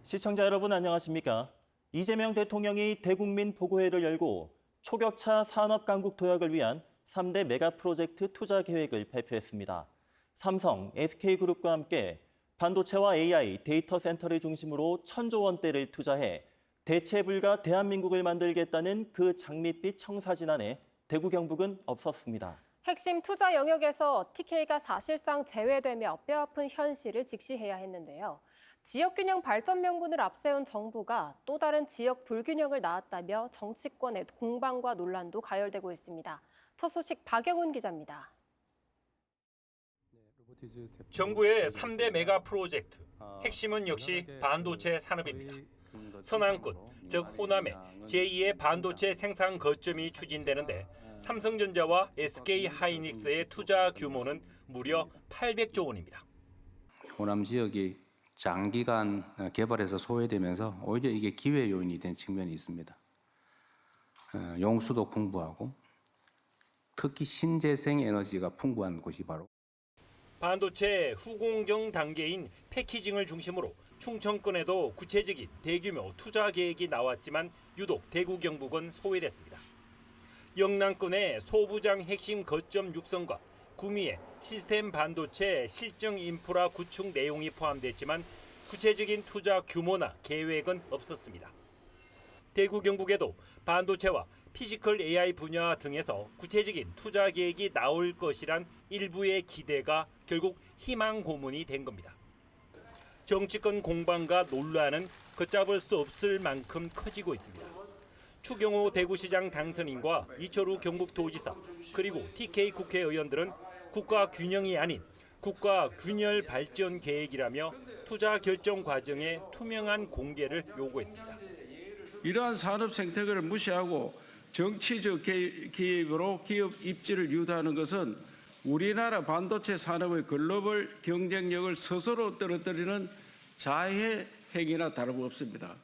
시청자 여러분 안녕하십니까? 이재명 대통령이 대국민 보고회를 열고 초격차 산업 강국 도약을 위한 3대 메가 프로젝트 투자 계획을 발표했습니다. 삼성, SK그룹과 함께 반도체와 AI, 데이터 센터를 중심으로 1,000조 원대를 투자해 대체 불가 대한민국을 만들겠다는 그 장밋빛 청사진 안에 대구 경북은 없었습니다. 핵심 투자 영역에서 TK가 사실상 제외되며 뼈아픈 현실을 직시해야 했는데요. 지역균형 발전 명분을 앞세운 정부가 또 다른 지역 불균형을 낳았다며 정치권의 공방과 논란도 가열되고 있습니다. 첫 소식 박영훈 기자입니다. 정부의 3대 메가 프로젝트, 핵심은 역시 반도체 산업입니다. 서남권, 즉 호남에 제2의 반도체 생산 거점이 추진되는데 삼성전자와 SK하이닉스의 투자 규모는 무려 800조 원입니다. 호남 지역이 장기간 개발해서 소외되면서 오히려 이게 기회 요인이 된 측면이 있습니다. 용수도 풍부하고 특히 신재생 에너지가 풍부한 곳이 바로 반도체 후공정 단계인 패키징을 중심으로 충청권에도 구체적인 대규모 투자 계획이 나왔지만 유독 대구 경북은 소외됐습니다. 영남권의 소부장 핵심 거점 육성과 구미의 시스템 반도체 실증 인프라 구축 내용이 포함됐지만 구체적인 투자 규모나 계획은 없었습니다. 대구 경북에도 반도체와 피지컬 AI 분야 등에서 구체적인 투자 계획이 나올 것이란 일부의 기대가 결국 희망 고문이 된 겁니다. 정치권 공방과 논란은 걷잡을 수 없을 만큼 커지고 있습니다. 추경호 대구시장 당선인과 이철우 경북도지사 그리고 TK 국회의원들은 국가 균형이 아닌 국가 균열 발전 계획이라며 투자 결정 과정의 투명한 공개를 요구했습니다. 이러한 산업 생태계를 무시하고 정치적 개입으로 기업 입지를 유도하는 것은 우리나라 반도체 산업의 글로벌 경쟁력을 스스로 떨어뜨리는 자해 행위나 다름없습니다.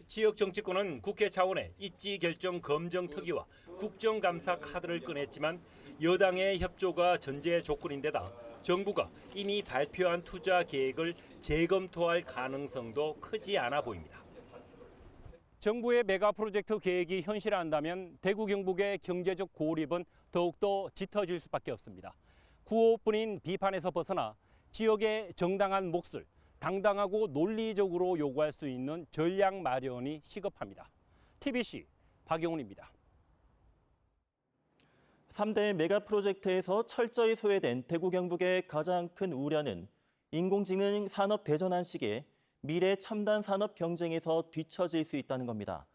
지역 정치권은 국회 차원의 입지 결정 검정 특위와 국정감사 카드를 꺼냈지만 여당의 협조가 전제 조건인데다 정부가 이미 발표한 투자 계획을 재검토할 가능성도 크지 않아 보입니다. 정부의 메가 프로젝트 계획이 현실화한다면 대구 경북의 경제적 고립은 더욱더 짙어질 수밖에 없습니다. 구호뿐인 비판에서 벗어나 지역의 정당한 몫을 당당하고 논리적으로 요구할 수 있는 전략 마련이 시급합니다. TBC 박영훈입니다. 3대 메가 프로젝트에서 철저히 소외된 대구 경북의 가장 큰 우려는 인공지능 산업 대전환 시기에 미래 첨단 산업 경쟁에서 뒤처질 수 있다는 겁니다.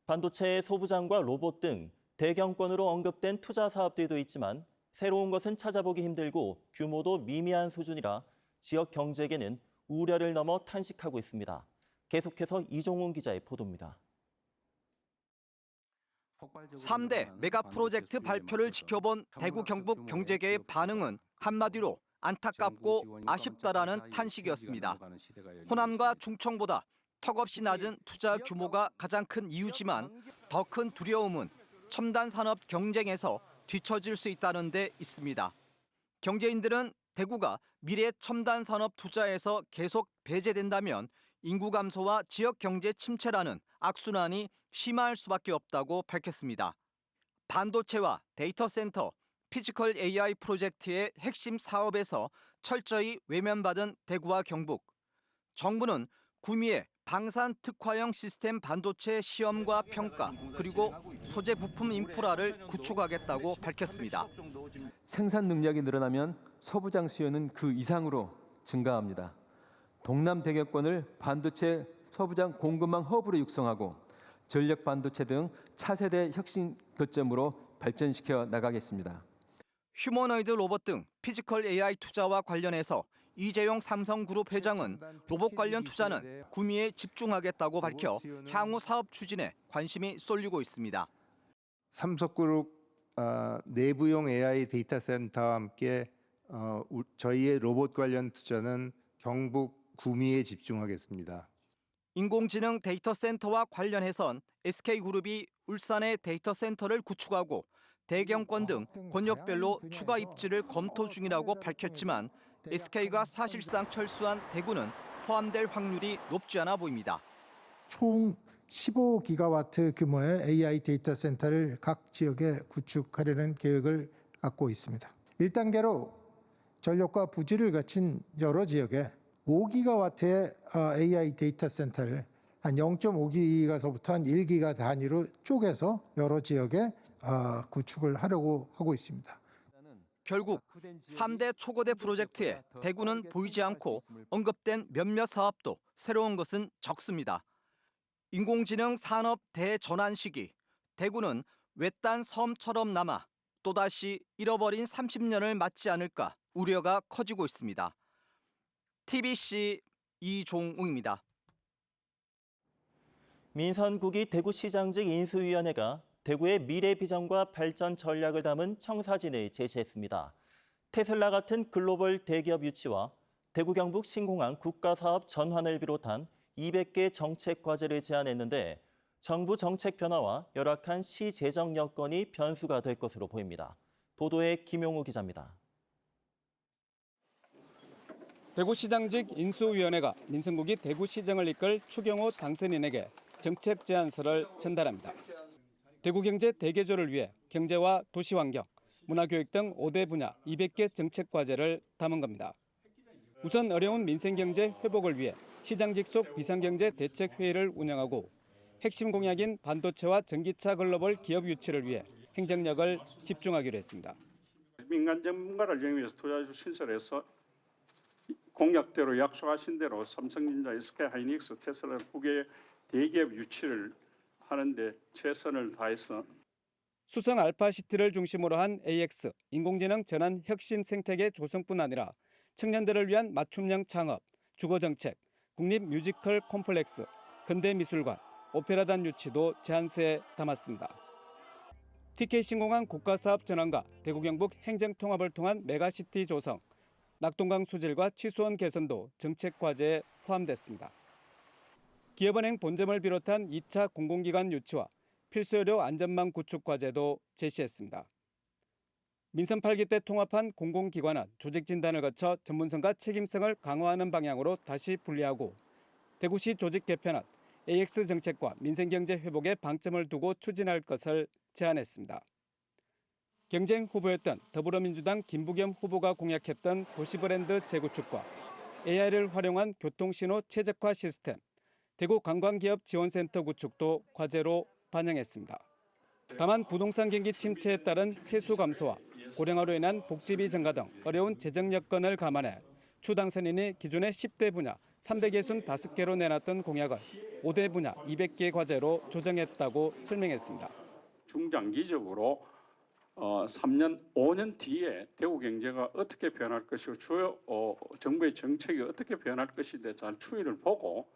반도체 소부장과 로봇 등 대경권으로 언급된 투자 사업들도 있지만 새로운 것은 찾아보기 힘들고 규모도 미미한 수준이라 지역 경제계는 우려를 넘어 탄식하고 있습니다. 계속해서 이종훈 기자의 보도입니다. 3대 메가 프로젝트 발표를 지켜본 대구 경북 경제계의 반응은 한마디로 안타깝고 아쉽다라는 탄식이었습니다. 호남과 충청보다 턱없이 낮은 투자 규모가 가장 큰 이유지만 더 큰 두려움은 첨단 산업 경쟁에서 뒤처질 수 있다는 데 있습니다. 경제인들은 대구가 미래 첨단 산업 투자에서 계속 배제된다면 인구 감소와 지역 경제 침체라는 악순환이 심화할 수밖에 없다고 밝혔습니다. 반도체와 데이터 센터, 피지컬 AI 프로젝트의 핵심 사업에서 철저히 외면받은 대구와 경북. 정부는 구미의 방산 특화형 시스템 반도체 시험과 평가 그리고 소재 부품 인프라를 구축하겠다고 밝혔습니다. 생산 능력이 늘어나면 소부장 수요는 그 이상으로 증가합니다. 동남 대경권을 반도체 소부장 공급망 허브로 육성하고 전력 반도체 등 차세대 혁신 거점으로 발전시켜 나가겠습니다. 휴머노이드 로봇 등 피지컬 AI 투자와 관련해서 이재용 삼성그룹 회장은 로봇 관련 투자는 구미에 집중하겠다고 밝혀 향후 사업 추진에 관심이 쏠리고 있습니다. 삼성그룹 내부용 AI 데이터 센터와 함께 저희의 로봇 관련 투자는 경북 구미에 집중하겠습니다. 인공지능 데이터 센터와 관련해선 SK그룹이 울산에 데이터 센터를 구축하고 대경권 등 권역별로 추가 입지를 검토 중이라고 밝혔지만 SK가 사실상 철수한 대구는 포함될 확률이 높지 않아 보입니다. 총 15기가와트 규모의 AI 데이터 센터를 각 지역에 구축하려는 계획을 갖고 있습니다. 1단계로 전력과 부지를 갖춘 여러 지역에 5기가와트의 AI 데이터 센터를 한 0.5기가서부터 한 1기가 단위로 쪼개서 여러 지역에 구축을 하려고 하고 있습니다. 결국 3대 초거대 프로젝트에 대구는 보이지 않고 언급된 몇몇 사업도 새로운 것은 적습니다. 인공지능 산업 대전환 시기, 대구는 외딴 섬처럼 남아 또다시 잃어버린 30년을 맞지 않을까 우려가 커지고 있습니다. TBC 이종웅입니다. 민선국이 대구시장직 인수위원회가 대구의 미래 비전과 발전 전략을 담은 청사진을 제시했습니다. 테슬라 같은 글로벌 대기업 유치와 대구 경북 신공항 국가사업 전환을 비롯한 200개 정책 과제를 제안했는데 정부 정책 변화와 열악한 시 재정 여건이 변수가 될 것으로 보입니다. 보도에 김용우 기자입니다. 대구시장직 인수위원회가 민선국이 대구시장을 이끌 추경호 당선인에게 정책 제안서를 전달합니다. 대구경제 대개조를 위해 경제와 도시환경, 문화교육 등 5대 분야 200개 정책 과제를 담은 겁니다. 우선 어려운 민생경제 회복을 위해 시장직 속 비상경제 대책회의를 운영하고 핵심 공약인 반도체와 전기차 글로벌 기업 유치를 위해 행정력을 집중하기로 했습니다. 민간 전문가를 영위해서 투자주 신설해서 공약대로 약속하신 대로 삼성전자, SK하이닉스, 테슬라 2개 대기업 유치를 하는데 최선을 다해서 수성 알파시티를 중심으로 한 AX, 인공지능 전환 혁신 생태계 조성뿐 아니라 청년들을 위한 맞춤형 창업, 주거정책, 국립뮤지컬 콤플렉스, 근대미술관, 오페라단 유치도 제안서에 담았습니다. TK 신공항 국가사업 전환과 대구 경북 행정통합을 통한 메가시티 조성, 낙동강 수질과 취수원 개선도 정책 과제에 포함됐습니다. 기업은행 본점을 비롯한 2차 공공기관 유치와 필수의료 안전망 구축 과제도 제시했습니다. 민선 8기 때 통합한 공공기관은 조직 진단을 거쳐 전문성과 책임성을 강화하는 방향으로 다시 분리하고 대구시 조직 개편은 AX 정책과 민생경제 회복에 방점을 두고 추진할 것을 제안했습니다. 경쟁 후보였던 더불어민주당 김부겸 후보가 공약했던 도시브랜드 재구축과 AI를 활용한 교통신호 최적화 시스템, 대구 관광기업 지원센터 구축도 과제로 반영했습니다. 다만 부동산 경기 침체에 따른 세수 감소와 고령화로 인한 복지비 증가 등 어려운 재정 여건을 감안해 추 당선인이 기존의 10대 분야 365개로 내놨던 공약을 5대 분야 200개 과제로 조정했다고 설명했습니다. 중장기적으로 3년, 5년 뒤에 대구 경제가 어떻게 변할 것이고 주요 정부의 정책이 어떻게 변할 것에 대해 잘 추이를 보고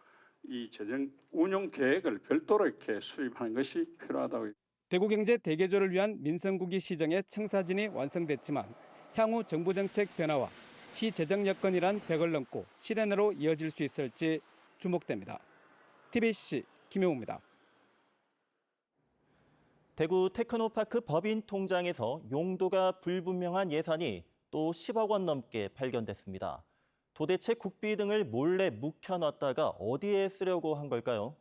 이 재정 운용 계획을 별도로 이렇게 수립하는 것이 필요하다고. 대구경제 대개조를 위한 민선국이 시정의 청사진이 완성됐지만 향후 정부 정책 변화와 시 재정 여건이란 벽을 넘고 실현으로 이어질 수 있을지 주목됩니다. TBC 김용우입니다. 대구 테크노파크 법인 통장에서 용도가 불분명한 예산이 또 10억 원 넘게 발견됐습니다. 도대체 국비 등을 몰래 묵혀놨다가 어디에 쓰려고 한 걸까요?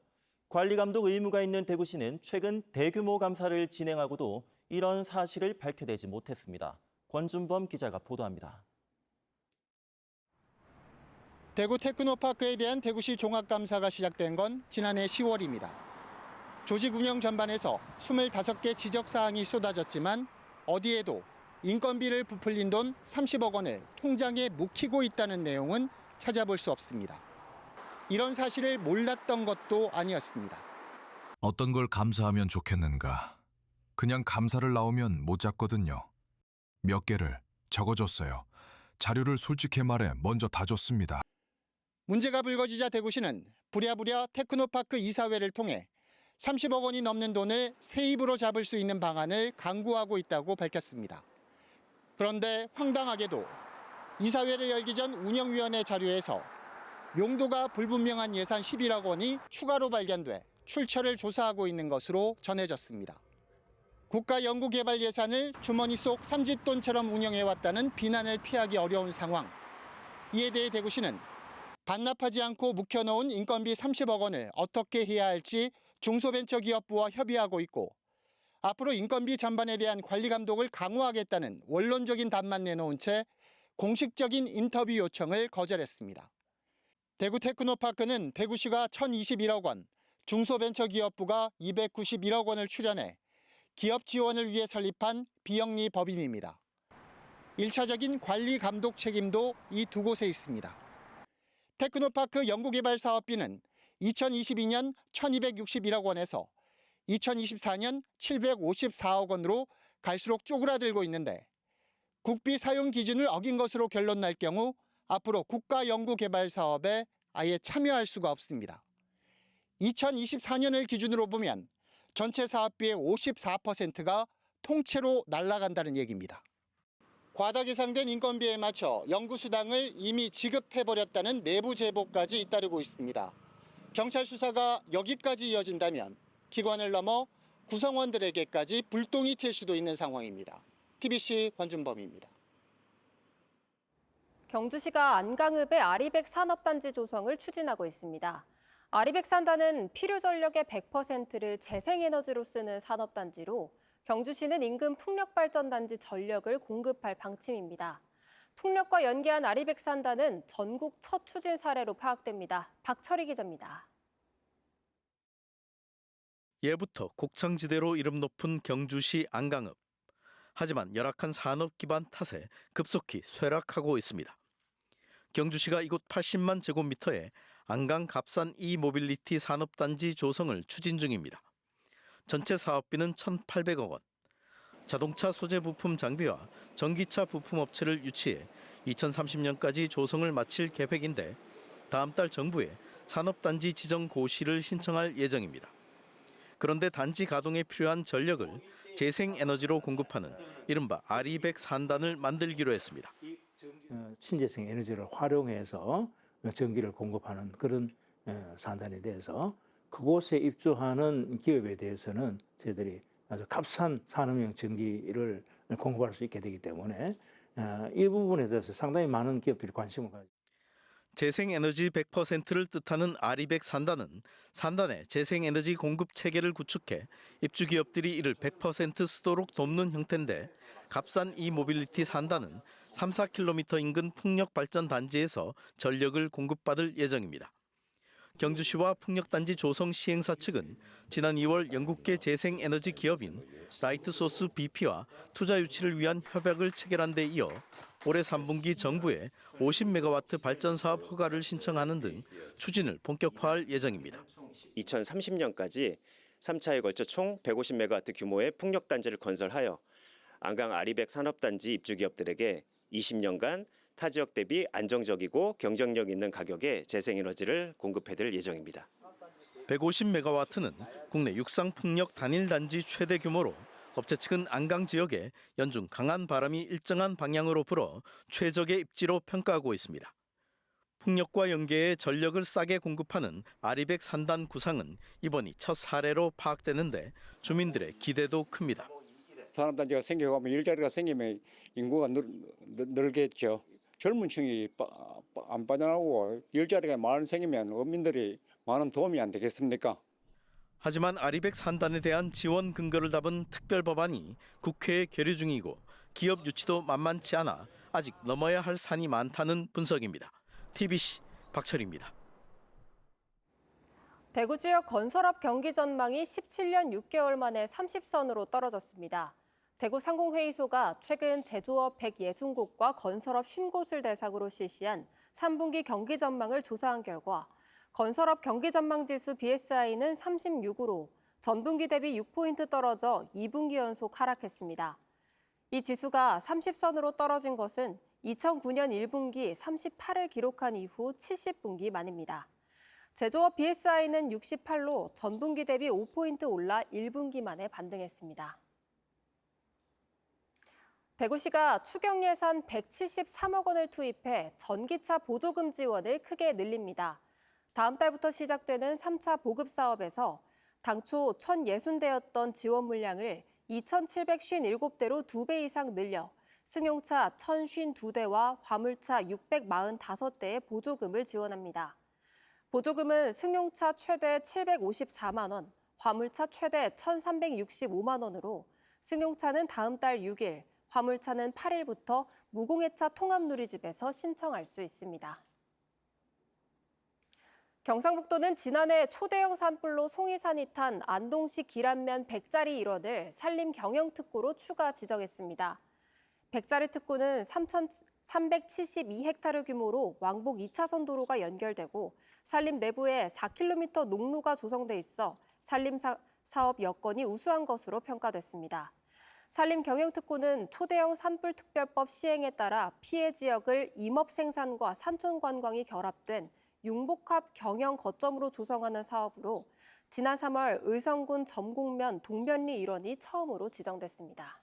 관리감독 의무가 있는 대구시는 최근 대규모 감사를 진행하고도 이런 사실을 밝혀내지 못했습니다. 권준범 기자가 보도합니다. 대구 테크노파크에 대한 대구시 종합감사가 시작된 건 지난해 10월입니다. 조직 운영 전반에서 25개 지적사항이 쏟아졌지만 어디에도 인건비를 부풀린 돈 30억 원을 통장에 묵히고 있다는 내용은 찾아볼 수 없습니다. 이런 사실을 몰랐던 것도 아니었습니다. 어떤 걸 감사하면 좋겠는가. 그냥 감사를 나오면 못 잡거든요. 몇 개를 적어줬어요. 자료를 솔직히 말해 먼저 다 줬습니다. 문제가 불거지자 대구시는 부랴부랴 테크노파크 이사회를 통해 30억 원이 넘는 돈을 새 입으로 잡을 수 있는 방안을 강구하고 있다고 밝혔습니다. 그런데 황당하게도 이사회를 열기 전 운영위원회 자료에서 용도가 불분명한 예산 11억 원이 추가로 발견돼 출처를 조사하고 있는 것으로 전해졌습니다. 국가연구개발 예산을 주머니 속 삼짓돈처럼 운영해왔다는 비난을 피하기 어려운 상황. 이에 대해 대구시는 반납하지 않고 묵혀놓은 인건비 30억 원을 어떻게 해야 할지 중소벤처기업부와 협의하고 있고 앞으로 인건비 전반에 대한 관리 감독을 강화하겠다는 원론적인 답만 내놓은 채 공식적인 인터뷰 요청을 거절했습니다. 대구 테크노파크는 대구시가 1,021억 원, 중소벤처기업부가 291억 원을 출연해 기업 지원을 위해 설립한 비영리 법인입니다. 1차적인 관리 감독 책임도 이 두 곳에 있습니다. 테크노파크 연구개발 사업비는 2022년 1,261억 원에서 2024년 754억 원으로 갈수록 쪼그라들고 있는데 국비 사용 기준을 어긴 것으로 결론 날 경우 앞으로 국가 연구개발 사업에 아예 참여할 수가 없습니다. 2024년을 기준으로 보면 전체 사업비의 54%가 통째로 날아간다는 얘기입니다. 과다 계상된 인건비에 맞춰 연구수당을 이미 지급해버렸다는 내부 제보까지 잇따르고 있습니다. 경찰 수사가 여기까지 이어진다면 기관을 넘어 구성원들에게까지 불똥이 튈 수도 있는 상황입니다. TBC 권준범입니다. 경주시가 안강읍의 아리백 산업단지 조성을 추진하고 있습니다. 아리백 산단은 필요 전력의 100%를 재생에너지로 쓰는 산업단지로 경주시는 인근 풍력발전단지 전력을 공급할 방침입니다. 풍력과 연계한 아리백 산단은 전국 첫 추진 사례로 파악됩니다. 박철희 기자입니다. 예부터 곡창지대로 이름 높은 경주시 안강읍. 하지만 열악한 산업 기반 탓에 급속히 쇠락하고 있습니다. 경주시가 이곳 80만 제곱미터의 안강 갑산 이모빌리티 산업단지 조성을 추진 중입니다. 전체 사업비는 1,800억 원. 자동차 소재 부품 장비와 전기차 부품 업체를 유치해 2030년까지 조성을 마칠 계획인데 다음 달 정부에 산업단지 지정 고시를 신청할 예정입니다. 그런데 단지 가동에 필요한 전력을 재생에너지로 공급하는 이른바 아리백 산단을 만들기로 했습니다. 친재생 에너지를 활용해서 전기를 공급하는 그런 산단에 대해서 그곳에 입주하는 기업에 대해서는 저희들이 아주 값싼 산업용 전기를 공급할 수 있게 되기 때문에 이 부분에 대해서 상당히 많은 기업들이 관심을 가지고 재생에너지 100%를 뜻하는 아리백 산단은 산단의 재생에너지 공급 체계를 구축해 입주 기업들이 이를 100% 쓰도록 돕는 형태인데 갑산 이모빌리티 산단은 3, 4km 인근 풍력발전단지에서 전력을 공급받을 예정입니다. 경주시와 풍력단지 조성 시행사 측은 지난 2월 영국계 재생에너지 기업인 라이트소스 BP와 투자 유치를 위한 협약을 체결한 데 이어 올해 3분기 정부에 50메가와트 발전 사업 허가를 신청하는 등 추진을 본격화할 예정입니다. 2030년까지 3차에 걸쳐 총 150메가와트 규모의 풍력단지를 건설하여 안강 아리백 산업단지 입주 기업들에게 20년간 타 지역 대비 안정적이고 경쟁력 있는 가격의 재생에너지를 공급해드릴 예정입니다. 150메가와트는 국내 육상 풍력 단일 단지 최대 규모로 업체 측은 안강 지역에 연중 강한 바람이 일정한 방향으로 불어 최적의 입지로 평가하고 있습니다. 풍력과 연계해 전력을 싸게 공급하는 아리백 산단 구상은 이번이 첫 사례로 파악되는데 주민들의 기대도 큽니다. 산업단지가 생겨가면 일자리가 생기면 인구가 늘겠죠. 젊은 층이 안 빠져나오고 일자리가 많이 생기면 어민들이 많은 도움이 안 되겠습니까? 하지만 아리백 산단에 대한 지원 근거를 담은 특별 법안이 국회에 계류 중이고 기업 유치도 만만치 않아 아직 넘어야 할 산이 많다는 분석입니다. TBC 박철희입니다. 대구 지역 건설업 경기 전망이 17년 6개월 만에 30선으로 떨어졌습니다. 대구 상공회의소가 최근 제조업 160곳과 건설업 50곳을 대상으로 실시한 3분기 경기 전망을 조사한 결과 건설업 경기 전망 지수 BSI는 36으로 전분기 대비 6포인트 떨어져 2분기 연속 하락했습니다. 이 지수가 30선으로 떨어진 것은 2009년 1분기 38을 기록한 이후 70분기 만입니다. 제조업 BSI는 68로 전분기 대비 5포인트 올라 1분기 만에 반등했습니다. 대구시가 추경 예산 173억 원을 투입해 전기차 보조금 지원을 크게 늘립니다. 다음 달부터 시작되는 3차 보급 사업에서 당초 1,060대였던 지원 물량을 2,757대로 2배 이상 늘려 승용차 1,052대와 화물차 645대의 보조금을 지원합니다. 보조금은 승용차 최대 754만 원, 화물차 최대 1,365만 원으로 승용차는 다음 달 6일, 화물차는 8일부터 무공해차 통합누리집에서 신청할 수 있습니다. 경상북도는 지난해 초대형 산불로 송이산이 탄 안동시 기란면 100자리 일원을 산림 경영특구로 추가 지정했습니다. 100자리 특구는 3,372헥타르 규모로 왕복 2차선 도로가 연결되고 산림 내부에 4km 농로가 조성돼 있어 산림 사업 여건이 우수한 것으로 평가됐습니다. 산림 경영특구는 초대형 산불특별법 시행에 따라 피해 지역을 임업생산과 산촌관광이 결합된 융복합 경영 거점으로 조성하는 사업으로 지난 3월 의성군 점곡면 동면리 일원이 처음으로 지정됐습니다.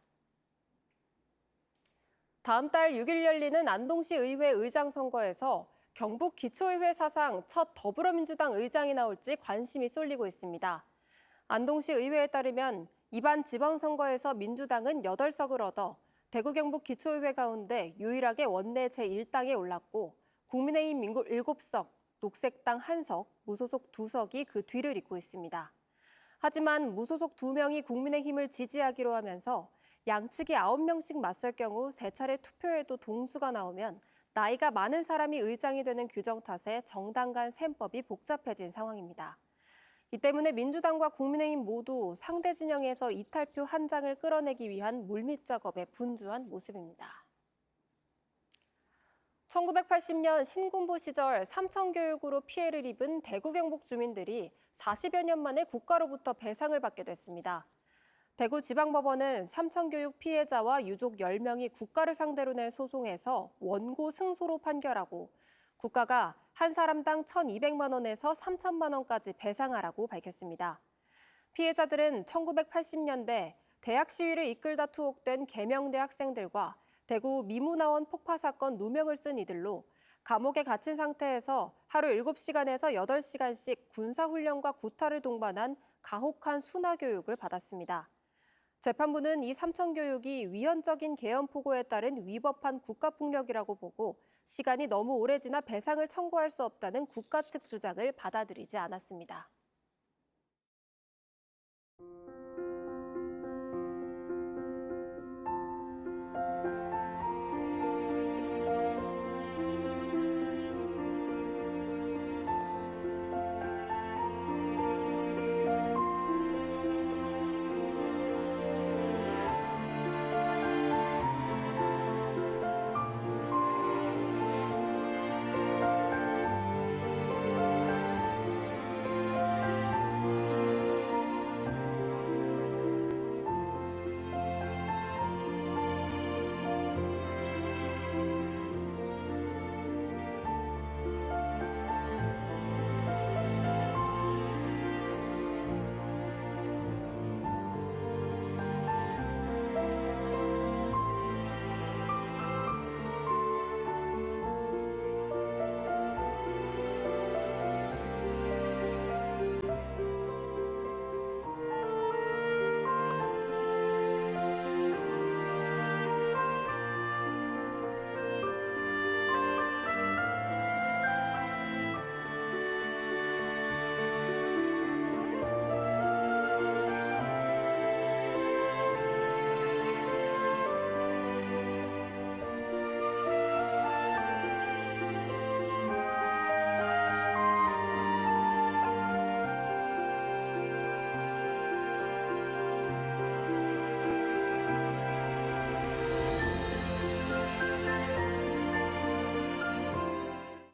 다음 달 6일 열리는 안동시 의회 의장 선거에서 경북 기초의회 사상 첫 더불어민주당 의장이 나올지 관심이 쏠리고 있습니다. 안동시 의회에 따르면 이번 지방선거에서 민주당은 8석을 얻어 대구 경북 기초의회 가운데 유일하게 원내 제1당에 올랐고 국민의힘 7석, 녹색당 1석, 무소속 2석이 그 뒤를 잇고 있습니다. 하지만 무소속 2명이 국민의힘을 지지하기로 하면서 양측이 9명씩 맞설 경우 3차례 투표에도 동수가 나오면 나이가 많은 사람이 의장이 되는 규정 탓에 정당 간 셈법이 복잡해진 상황입니다. 이 때문에 민주당과 국민의힘 모두 상대 진영에서 이탈표 한 장을 끌어내기 위한 물밑 작업에 분주한 모습입니다. 1980년 신군부 시절 삼청교육으로 피해를 입은 대구 경북 주민들이 40여 년 만에 국가로부터 배상을 받게 됐습니다. 대구지방법원은 삼청교육 피해자와 유족 10명이 국가를 상대로 낸 소송에서 원고 승소로 판결하고 국가가 한 사람당 1,200만 원에서 3천만 원까지 배상하라고 밝혔습니다. 피해자들은 1980년대 대학 시위를 이끌다 투옥된 계명대 학생들과 대구 미문화원 폭파 사건 누명을 쓴 이들로 감옥에 갇힌 상태에서 하루 7시간에서 8시간씩 군사훈련과 구타를 동반한 가혹한 순화교육을 받았습니다. 재판부는 이 삼청교육이 위헌적인 개헌포고에 따른 위법한 국가폭력이라고 보고 시간이 너무 오래 지나 배상을 청구할 수 없다는 국가 측 주장을 받아들이지 않았습니다.